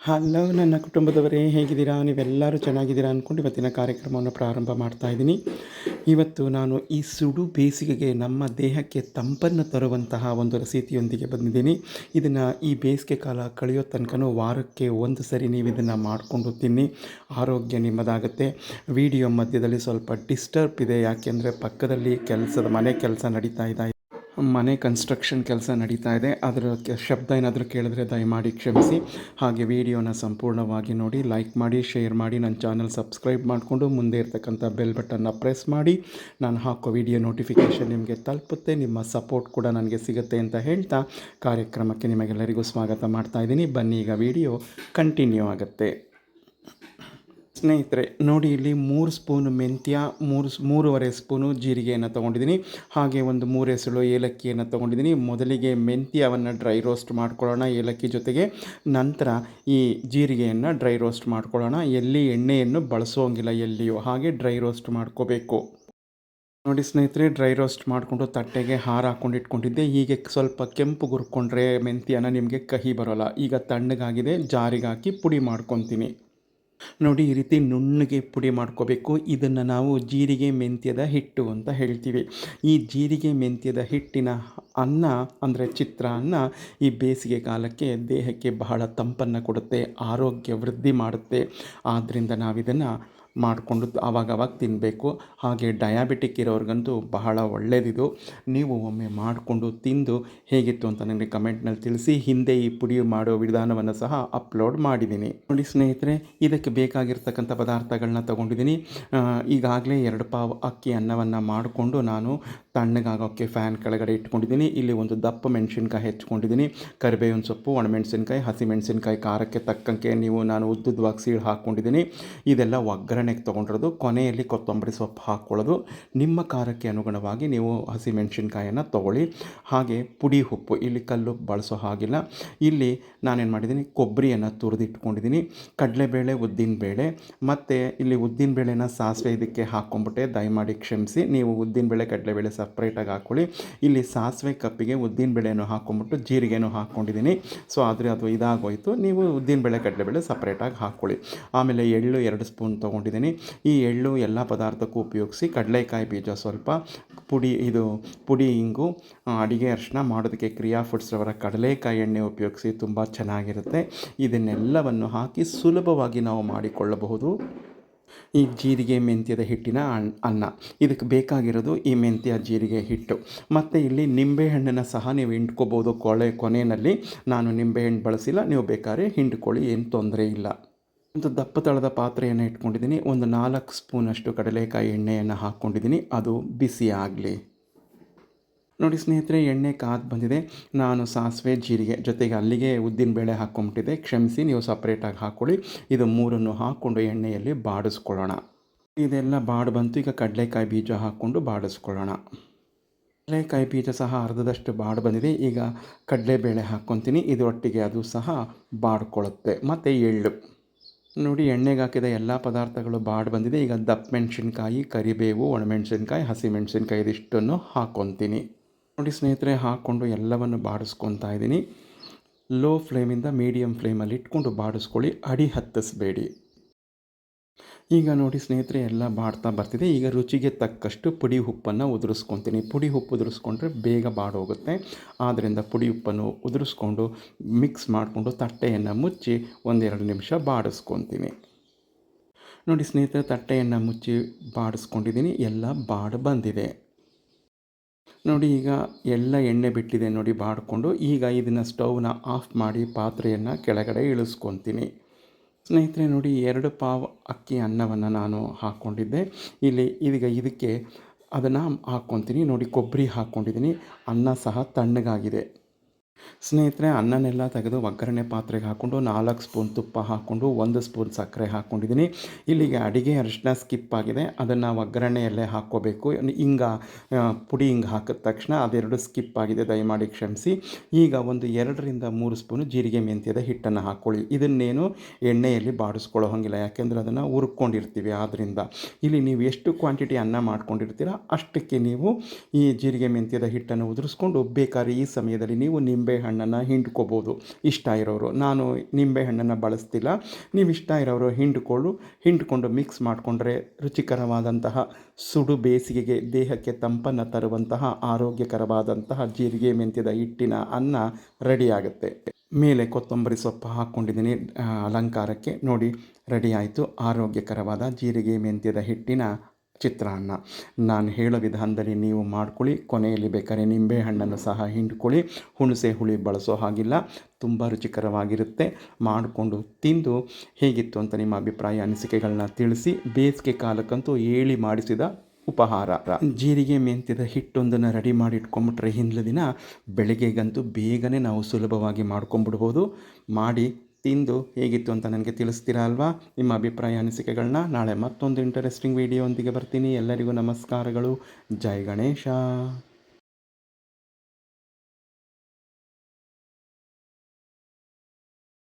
Hello ನನ್ನ ಕುಟುಂಬದವರೇ, ಹೇಗಿದ್ದೀರಾ? ನೀವೆಲ್ಲರೂ ಚೆನ್ನಾಗಿದ್ದೀರಾ ಅಂದ್ಕೊಂಡು ಇವತ್ತಿನ ಕಾರ್ಯಕ್ರಮವನ್ನು ಪ್ರಾರಂಭ ಮಾಡ್ತಾ ಇದ್ದೀನಿ. ಇವತ್ತು ನಾನು ಈ ಸುಡು ಬೇಸಿಗೆಗೆ ನಮ್ಮ ದೇಹಕ್ಕೆ ತಂಪನ್ನು ತರುವಂತಹ ಒಂದು ರೆಸಿಪಿಯೊಂದಿಗೆ ಬಂದಿದ್ದೀನಿ. ಇದನ್ನು ಈ ಬೇಸಿಗೆ ಕಾಲ ಕಳೆಯೋ ತನಕನೂ ವಾರಕ್ಕೆ ಒಂದು ಸರಿ ನೀವು ಇದನ್ನು ಮಾಡಿಕೊಂಡು ತಿನ್ನಿ, ಆರೋಗ್ಯ ನಿಮ್ಮದಾಗುತ್ತೆ. ವಿಡಿಯೋ ಮಧ್ಯದಲ್ಲಿ ಸ್ವಲ್ಪ ಡಿಸ್ಟರ್ಬ್ ಇದೆ, ಯಾಕೆಂದರೆ ಪಕ್ಕದಲ್ಲಿ ಮನೆ ಕೆಲಸ ನಡೀತಾ ಇದೆ. ಮನೆ ಕನ್ಸ್ಟ್ರಕ್ಷನ್ ಕೆಲಸ ನಡೀತಾ ಇದೆ. ಅದರ ಶಬ್ದ ಏನಾದರೂ ಕೇಳಿದ್ರೆ ದಯಮಾಡಿ ಕ್ಷಮಿಸಿ. ಹಾಗೆ ವಿಡಿಯೋನ ಸಂಪೂರ್ಣವಾಗಿ ನೋಡಿ, ಲೈಕ್ ಮಾಡಿ, ಶೇರ್ ಮಾಡಿ, ನನ್ನ ಚಾನಲ್ ಸಬ್ಸ್ಕ್ರೈಬ್ ಮಾಡಿಕೊಂಡು ಮುಂದೆ ಇರ್ತಕ್ಕಂಥ ಬೆಲ್ ಬಟನ್ನ ಪ್ರೆಸ್ ಮಾಡಿ. ನಾನು ಹಾಕೋ ವಿಡಿಯೋ ನೋಟಿಫಿಕೇಷನ್ ನಿಮಗೆ ತಲುಪುತ್ತೆ. ನಿಮ್ಮ ಸಪೋರ್ಟ್ ಕೂಡ ನನಗೆ ಸಿಗುತ್ತೆ ಅಂತ ಹೇಳ್ತಾ ಕಾರ್ಯಕ್ರಮಕ್ಕೆ ನಿಮಗೆಲ್ಲರಿಗೂ ಸ್ವಾಗತ ಮಾಡ್ತಾ ಇದ್ದೀನಿ. ಬನ್ನಿ, ಈಗ ವಿಡಿಯೋ ಕಂಟಿನ್ಯೂ ಆಗುತ್ತೆ. ಸ್ನೇಹಿತರೆ ನೋಡಿ, ಇಲ್ಲಿ 3 ಸ್ಪೂನು ಮೆಂತ್ಯ, 3.5 ಸ್ಪೂನು ಜೀರಿಗೆಯನ್ನು ತೊಗೊಂಡಿದ್ದೀನಿ. ಹಾಗೆ ಒಂದು 3 ಎಸಳು ಏಲಕ್ಕಿಯನ್ನು ತೊಗೊಂಡಿದ್ದೀನಿ. ಮೊದಲಿಗೆ ಮೆಂತ್ಯವನ್ನು ಡ್ರೈ ರೋಸ್ಟ್ ಮಾಡ್ಕೊಳ್ಳೋಣ ಏಲಕ್ಕಿ ಜೊತೆಗೆ. ನಂತರ ಈ ಜೀರಿಗೆಯನ್ನು ಡ್ರೈ ರೋಸ್ಟ್ ಮಾಡ್ಕೊಳ್ಳೋಣ. ಎಲ್ಲಿ ಎಣ್ಣೆಯನ್ನು ಬಳಸೋಂಗಿಲ್ಲ ಎಲ್ಲಿಯೂ, ಹಾಗೆ ಡ್ರೈ ರೋಸ್ಟ್ ಮಾಡ್ಕೋಬೇಕು. ನೋಡಿ ಸ್ನೇಹಿತರೆ, ಡ್ರೈ ರೋಸ್ಟ್ ಮಾಡಿಕೊಂಡು ತಟ್ಟೆಗೆ ಹಾರ ಹಾಕ್ಕೊಂಡು ಇಟ್ಕೊಂಡಿದ್ದೆ. ಹೀಗೆ ಸ್ವಲ್ಪ ಕೆಂಪು ಗುರ್ಕೊಂಡ್ರೆ ಮೆಂತ್ಯನ ನಿಮಗೆ ಕಹಿ ಬರೋಲ್ಲ. ಈಗ ತಣ್ಣಗಾಗಿದೆ, ಜಾರಿಗೆ ಹಾಕಿ ಪುಡಿ ಮಾಡ್ಕೊತೀನಿ. ನೋಡಿ, ಈ ರೀತಿ ನುಣ್ಣಗೆ ಪುಡಿ ಮಾಡ್ಕೋಬೇಕು. ಇದನ್ನು ನಾವು ಜೀರಿಗೆ ಮೆಂತ್ಯದ ಹಿಟ್ಟು ಅಂತ ಹೇಳ್ತೀವಿ. ಈ ಜೀರಿಗೆ ಮೆಂತ್ಯದ ಹಿಟ್ಟಿನ ಅನ್ನ ಅಂದರೆ ಚಿತ್ರಾನ್ನ ಈ ಬೇಸಿಗೆ ಕಾಲಕ್ಕೆ ದೇಹಕ್ಕೆ ಬಹಳ ತಂಪನ್ನು ಕೊಡುತ್ತೆ, ಆರೋಗ್ಯ ವೃದ್ಧಿ ಮಾಡುತ್ತೆ. ಆದ್ದರಿಂದ ನಾವಿದನ್ನು ಮಾಡಿಕೊಂಡು ಆವಾಗವಾಗ ತಿನ್ನಬೇಕು. ಹಾಗೆ ಡಯಾಬಿಟಿಕ್ ಇರೋರಿಗಂತೂ ಬಹಳ ಒಳ್ಳೆಯದಿದು. ನೀವು ಒಮ್ಮೆ ಮಾಡಿಕೊಂಡು ತಿಂದು ಹೇಗಿತ್ತು ಅಂತ ನನಗೆ ಕಮೆಂಟ್ನಲ್ಲಿ ತಿಳಿಸಿ. ಹಿಂದೆ ಈ ಪುಡಿ ಮಾಡೋ ವಿಧಾನವನ್ನು ಸಹ ಅಪ್ಲೋಡ್ ಮಾಡಿದ್ದೀನಿ. ನೋಡಿ ಸ್ನೇಹಿತರೆ, ಇದಕ್ಕೆ ಬೇಕಾಗಿರ್ತಕ್ಕಂಥ ಪದಾರ್ಥಗಳನ್ನ ತೊಗೊಂಡಿದ್ದೀನಿ. ಈಗಾಗಲೇ 2 ಪಾವು ಅಕ್ಕಿ ಅನ್ನವನ್ನು ಮಾಡಿಕೊಂಡು ನಾನು ತಣ್ಣಗಾಗೋಕ್ಕೆ ಫ್ಯಾನ್ ಕೆಳಗಡೆ ಇಟ್ಕೊಂಡಿದ್ದೀನಿ. ಇಲ್ಲಿ ಒಂದು ದಪ್ಪ ಮೆಣಸಿನ್ಕಾಯಿ ಹೆಚ್ಕೊಂಡಿದ್ದೀನಿ, ಕರಿಬೇವಿನ ಸೊಪ್ಪು, ಒಣಮೆಣಸಿನ್ಕಾಯಿ, ಹಸಿಮೆಣಸಿನ್ಕಾಯಿ ಖಾರಕ್ಕೆ ತಕ್ಕಂಗೆ ನಾನು ಉದ್ದುದ್ದವಾಗಿ ಸೀಳು ಹಾಕ್ಕೊಂಡಿದ್ದೀನಿ. ಇದೆಲ್ಲ ಒಗ್ಗರಣೆಗೆ ತೊಗೊಂಡಿರೋದು. ಕೊನೆಯಲ್ಲಿ ಕೊತ್ತಂಬರಿ ಸೊಪ್ಪು ಹಾಕ್ಕೊಳ್ಳೋದು. ನಿಮ್ಮ ಖಾರಕ್ಕೆ ಅನುಗುಣವಾಗಿ ನೀವು ಹಸಿಮೆಣಸಿನ್ಕಾಯನ್ನು ತೊಗೊಳ್ಳಿ. ಹಾಗೆ ಪುಡಿ ಉಪ್ಪು, ಇಲ್ಲಿ ಕಲ್ಲುಪ್ಪು ಬಳಸೋ ಹಾಗಿಲ್ಲ. ಇಲ್ಲಿ ನಾನೇನು ಮಾಡಿದ್ದೀನಿ, ಕೊಬ್ಬರಿಯನ್ನು ತುರಿದಿಟ್ಕೊಂಡಿದ್ದೀನಿ, ಕಡಲೆಬೇಳೆ, ಉದ್ದಿನಬೇಳೆ, ಮತ್ತು ಇಲ್ಲಿ ಉದ್ದಿನಬೇಳೆನ ಸಾಸಿವೆ ಇದಕ್ಕೆ ಹಾಕ್ಕೊಂಬಿಟ್ಟೆ, ದಯಮಾಡಿ ಕ್ಷಮಿಸಿ. ನೀವು ಉದ್ದಿನಬೇಳೆ ಕಡಲೆಬೇಳೆ ಸಪ್ರೇಟಾಗಿ ಹಾಕ್ಕೊಳ್ಳಿ. ಇಲ್ಲಿ ಸಾಸಿವೆ ಕಪ್ಪಿಗೆ ಉದ್ದಿನಬೇಳೆನೂ ಹಾಕ್ಕೊಂಬಿಟ್ಟು ಜೀರಿಗೆನೂ ಹಾಕ್ಕೊಂಡಿದ್ದೀನಿ. ಸೊ ಆದರೆ ಅದು ಇದಾಗೋಯಿತು. ನೀವು ಉದ್ದಿನಬೇಳೆ ಕಡಲೆಬೇಳೆ ಸಪ್ರೇಟಾಗಿ ಹಾಕ್ಕೊಳ್ಳಿ. ಆಮೇಲೆ ಎಳ್ಳು 2 ಸ್ಪೂನ್ ತೊಗೊಂಡಿದ್ದೀನಿ. ಈ ಎಳ್ಳು ಎಲ್ಲ ಪದಾರ್ಥಕ್ಕೂ ಉಪಯೋಗಿಸಿ. ಕಡಲೆಕಾಯಿ ಬೀಜ ಸ್ವಲ್ಪ, ಪುಡಿ ಇಂಗು, ಅಡಿಗೆ ಅರಿಶಿನ ಮಾಡೋದಕ್ಕೆ ಕ್ರಿಯಾ ಫುಡ್ಸ್ ಅವರ ಕಡಲೆಕಾಯಿ ಎಣ್ಣೆ ಉಪಯೋಗಿಸಿ, ತುಂಬ ಚೆನ್ನಾಗಿರುತ್ತೆ. ಇದನ್ನೆಲ್ಲವನ್ನು ಹಾಕಿ ಸುಲಭವಾಗಿ ನಾವು ಮಾಡಿಕೊಳ್ಳಬಹುದು ಈ ಜೀರಿಗೆ ಮೆಂತ್ಯದ ಹಿಟ್ಟಿನ ಅನ್ನ. ಇದಕ್ಕೆ ಬೇಕಾಗಿರೋದು ಈ ಮೆಂತ್ಯ ಜೀರಿಗೆ ಹಿಟ್ಟು. ಮತ್ತು ಇಲ್ಲಿ ನಿಂಬೆಹಣ್ಣನ್ನು ಸಹ ನೀವು ಹಿಂಡ್ಕೋಬೋದು ಕೊನೆಯಲ್ಲಿ. ನಾನು ನಿಂಬೆಹಣ್ಣು ಬಳಸಿಲ್ಲ, ನೀವು ಬೇಕಾದ್ರೆ ಹಿಂಡ್ಕೊಳ್ಳಿ, ಏನು ತೊಂದರೆ ಇಲ್ಲ. ಒಂದು ದಪ್ಪ ತಳದ ಪಾತ್ರೆಯನ್ನು ಇಟ್ಕೊಂಡಿದ್ದೀನಿ. ಒಂದು 4 ಸ್ಪೂನಷ್ಟು ಕಡಲೆಕಾಯಿ ಎಣ್ಣೆಯನ್ನು ಹಾಕ್ಕೊಂಡಿದ್ದೀನಿ. ಅದು ಬಿಸಿ ಆಗಲಿ. ನೋಡಿ ಸ್ನೇಹಿತರೆ, ಎಣ್ಣೆ ಕಾದು ಬಂದಿದೆ. ನಾನು ಸಾಸಿವೆ ಜೀರಿಗೆ ಜೊತೆಗೆ ಅಲ್ಲಿಗೆ ಉದ್ದಿನಬೇಳೆ ಹಾಕ್ಕೊಂಬಿಟ್ಟಿದ್ದೆ, ಕ್ಷಮಿಸಿ, ನೀವು ಸಪ್ರೇಟಾಗಿ ಹಾಕ್ಕೊಳ್ಳಿ. ಇದು 3 ಹಾಕ್ಕೊಂಡು ಎಣ್ಣೆಯಲ್ಲಿ ಬಾಡಿಸ್ಕೊಳ್ಳೋಣ. ಇದೆಲ್ಲ ಬಂತು. ಈಗ ಕಡಲೆಕಾಯಿ ಬೀಜ ಹಾಕ್ಕೊಂಡು ಬಾಡಿಸ್ಕೊಳ್ಳೋಣ. ಕಡಲೆಕಾಯಿ ಬೀಜ ಸಹ ಅರ್ಧದಷ್ಟು ಬಂದಿದೆ. ಈಗ ಕಡಲೆಬೇಳೆ ಹಾಕ್ಕೊತೀನಿ, ಇದರೊಟ್ಟಿಗೆ ಅದು ಸಹ ಬಾಡ್ಕೊಳ್ಳುತ್ತೆ. ಮತ್ತು ಎಳ್ಳು ನೋಡಿ, ಎಣ್ಣೆಗೆ ಹಾಕಿದ ಎಲ್ಲ ಪದಾರ್ಥಗಳು ಬಂದಿದೆ. ಈಗ ದಪ್ಪ ಮೆಣಸಿನ್ಕಾಯಿ, ಕರಿಬೇವು, ಒಣಮೆಣಸಿನ್ಕಾಯಿ, ಹಸಿಮೆಣಸಿನ್ಕಾಯಿ ಇದಿಷ್ಟನ್ನು ಹಾಕ್ಕೊತೀನಿ. ನೋಡಿ ಸ್ನೇಹಿತರೆ, ಹಾಕ್ಕೊಂಡು ಎಲ್ಲವನ್ನು ಬಾಡಿಸ್ಕೊತಾ ಇದ್ದೀನಿ. ಲೋ ಫ್ಲೇಮಿಂದ ಮೀಡಿಯಮ್ ಫ್ಲೇಮಲ್ಲಿ ಇಟ್ಕೊಂಡು ಬಾಡಿಸ್ಕೊಳ್ಳಿ, ಅಡಿ ಹತ್ತಿಸ್ಬೇಡಿ. ಈಗ ನೋಡಿ ಸ್ನೇಹಿತರೆ, ಎಲ್ಲ ಬಾಡ್ತಾ ಬರ್ತಿದೆ. ಈಗ ರುಚಿಗೆ ತಕ್ಕಷ್ಟು ಪುಡಿ ಉಪ್ಪನ್ನು ಉದುರಿಸ್ಕೊತೀನಿ. ಪುಡಿ ಉಪ್ಪು ಉದುರಿಸ್ಕೊಂಡ್ರೆ ಬೇಗ ಬಾಡೋಗುತ್ತೆ. ಆದ್ದರಿಂದ ಪುಡಿ ಉಪ್ಪನ್ನು ಉದುರಿಸ್ಕೊಂಡು ಮಿಕ್ಸ್ ಮಾಡಿಕೊಂಡು ತಟ್ಟೆಯನ್ನು ಮುಚ್ಚಿ 1-2 ನಿಮಿಷ ಬಾಡಿಸ್ಕೊತೀನಿ. ನೋಡಿ ಸ್ನೇಹಿತರೆ, ತಟ್ಟೆಯನ್ನು ಮುಚ್ಚಿ ಬಾಡಿಸ್ಕೊಂಡಿದ್ದೀನಿ. ಎಲ್ಲ ಬಂದಿದೆ. ನೋಡಿ, ಈಗ ಎಲ್ಲ ಎಣ್ಣೆ ಬಿಟ್ಟಿದೆ ನೋಡಿ ಬಾಡಿಕೊಂಡು. ಈಗ ಇದನ್ನು ಸ್ಟವ್ನ ಆಫ್ ಮಾಡಿ ಪಾತ್ರೆಯನ್ನು ಕೆಳಗಡೆ ಇಳಿಸ್ಕೊತೀನಿ. ಸ್ನೇಹಿತರೆ ನೋಡಿ, 2 ಪಾವು ಅಕ್ಕಿ ಅನ್ನವನ್ನು ನಾನು ಹಾಕ್ಕೊಂಡಿದ್ದೆ. ಇದಕ್ಕೆ ಅದನ್ನು ಹಾಕ್ಕೊತೀನಿ. ನೋಡಿ, ಕೊಬ್ಬರಿ ಹಾಕ್ಕೊಂಡಿದ್ದೀನಿ. ಅನ್ನ ಸಹ ತಣ್ಣಗಾಗಿದೆ. ಸ್ನೇಹಿತರೆ, ಅನ್ನನೆಲ್ಲ ತೆಗೆದು ಒಗ್ಗರಣೆ ಪಾತ್ರೆಗೆ ಹಾಕ್ಕೊಂಡು 4 ಸ್ಪೂನ್ ತುಪ್ಪ ಹಾಕ್ಕೊಂಡು 1 ಸ್ಪೂನ್ ಸಕ್ಕರೆ ಹಾಕ್ಕೊಂಡಿದ್ದೀನಿ. ಇಲ್ಲಿಗೆ ಅಡಿಗೆ ಅರಿಶಿನ ಸ್ಕಿಪ್ ಆಗಿದೆ, ಅದನ್ನು ಒಗ್ಗರಣೆಯಲ್ಲೇ ಹಾಕ್ಕೋಬೇಕು. ಪುಡಿ ಹಾಕಿದ ತಕ್ಷಣ ಅದೆರಡು ಸ್ಕಿಪ್ ಆಗಿದೆ, ದಯಮಾಡಿ ಕ್ಷಮಿಸಿ. ಈಗ ಒಂದು 2-3 ಸ್ಪೂನು ಜೀರಿಗೆ ಮೆಂತ್ಯದ ಹಿಟ್ಟನ್ನು ಹಾಕ್ಕೊಳ್ಳಿ. ಇದನ್ನೇನು ಎಣ್ಣೆಯಲ್ಲಿ ಬಾಡಿಸ್ಕೊಳ್ಳೋ ಹಾಗಿಲ್ಲ, ಯಾಕೆಂದರೆ ಅದನ್ನು ಹುರ್ಕೊಂಡಿರ್ತೀವಿ. ಆದ್ದರಿಂದ ಇಲ್ಲಿ ನೀವು ಎಷ್ಟು ಕ್ವಾಂಟಿಟಿ ಅನ್ನ ಮಾಡ್ಕೊಂಡಿರ್ತೀರ ಅಷ್ಟಕ್ಕೆ ನೀವು ಈ ಜೀರಿಗೆ ಮೆಂತ್ಯದ ಹಿಟ್ಟನ್ನು ಉದುರಿಸ್ಕೊಂಡು ಬೇಕಾದ್ರೆ ಈ ಸಮಯದಲ್ಲಿ ನೀವು ನಿಂಬೆಹಣ್ಣನ್ನು ಹಿಂಡ್ಕೋಬೋದು ಇಷ್ಟ ಇರೋರು. ನಾನು ನಿಂಬೆಹಣ್ಣನ್ನು ಬಳಸ್ತಿಲ್ಲ. ನೀವು ಇಷ್ಟ ಇರೋರು ಹಿಂಡ್ಕೊಂಡು ಮಿಕ್ಸ್ ಮಾಡಿಕೊಂಡ್ರೆ ರುಚಿಕರವಾದಂತಹ ಸುಡು ಬೇಸಿಗೆಗೆ ದೇಹಕ್ಕೆ ತಂಪನ್ನು ತರುವಂತಹ ಆರೋಗ್ಯಕರವಾದಂತಹ ಜೀರಿಗೆ ಮೆಂತ್ಯದ ಹಿಟ್ಟಿನ ಅನ್ನ ರೆಡಿಯಾಗುತ್ತೆ. ಮೇಲೆ ಕೊತ್ತಂಬರಿ ಸೊಪ್ಪು ಹಾಕ್ಕೊಂಡಿದ್ದೀನಿ ಅಲಂಕಾರಕ್ಕೆ. ನೋಡಿ, ರೆಡಿ ಆಯಿತು ಆರೋಗ್ಯಕರವಾದ ಜೀರಿಗೆ ಮೆಂತ್ಯದ ಹಿಟ್ಟಿನ ಚಿತ್ರಾನ್ನ. ನಾನು ಹೇಳೋ ವಿಧಾನದಲ್ಲಿ ನೀವು ಮಾಡ್ಕೊಳ್ಳಿ. ಕೊನೆಯಲ್ಲಿ ಬೇಕಾದ್ರೆ ನಿಂಬೆಹಣ್ಣನ್ನು ಸಹ ಹಿಂಡ್ಕೊಳ್ಳಿ. ಹುಣಸೆ ಹುಳಿ ಬಳಸೋ ಹಾಗಿಲ್ಲ. ತುಂಬ ರುಚಿಕರವಾಗಿರುತ್ತೆ. ಮಾಡಿಕೊಂಡು ತಿಂದು ಹೇಗಿತ್ತು ಅಂತ ನಿಮ್ಮ ಅಭಿಪ್ರಾಯ ಅನಿಸಿಕೆಗಳನ್ನ ತಿಳಿಸಿ. ಬೇಸಿಗೆ ಕಾಲಕ್ಕಂತೂ ಹೇಳಿ ಮಾಡಿಸಿದ ಉಪಹಾರ. ಜೀರಿಗೆ ಮೆಂತ್ಯದ ಹಿಟ್ಟೊಂದನ್ನು ರೆಡಿ ಮಾಡಿ ಇಟ್ಕೊಂಬಿಟ್ರೆ ಹಿಂದಿನ ದಿನ ಬೆಳಗ್ಗೆಗಂತೂ ಬೇಗನೆ ನಾವು ಸುಲಭವಾಗಿ ಮಾಡ್ಕೊಂಬಿಡ್ಬೋದು. ಮಾಡಿ ತಿಂದು ಹೇಗಿತ್ತು ಅಂತ ನನಗೆ ತಿಳಿಸ್ತೀರಾ ಅಲ್ವಾ? ನಿಮ್ಮ ಅಭಿಪ್ರಾಯ ಅನಿಸಿಕೆಗಳನ್ನ. ನಾಳೆ ಮತ್ತೊಂದು ಇಂಟರೆಸ್ಟಿಂಗ್ ವಿಡಿಯೋ ಒಂದಿಗೆ ಬರ್ತೀನಿ. ಎಲ್ಲರಿಗೂ ನಮಸ್ಕಾರಗಳು. ಜೈ ಗಣೇಶ.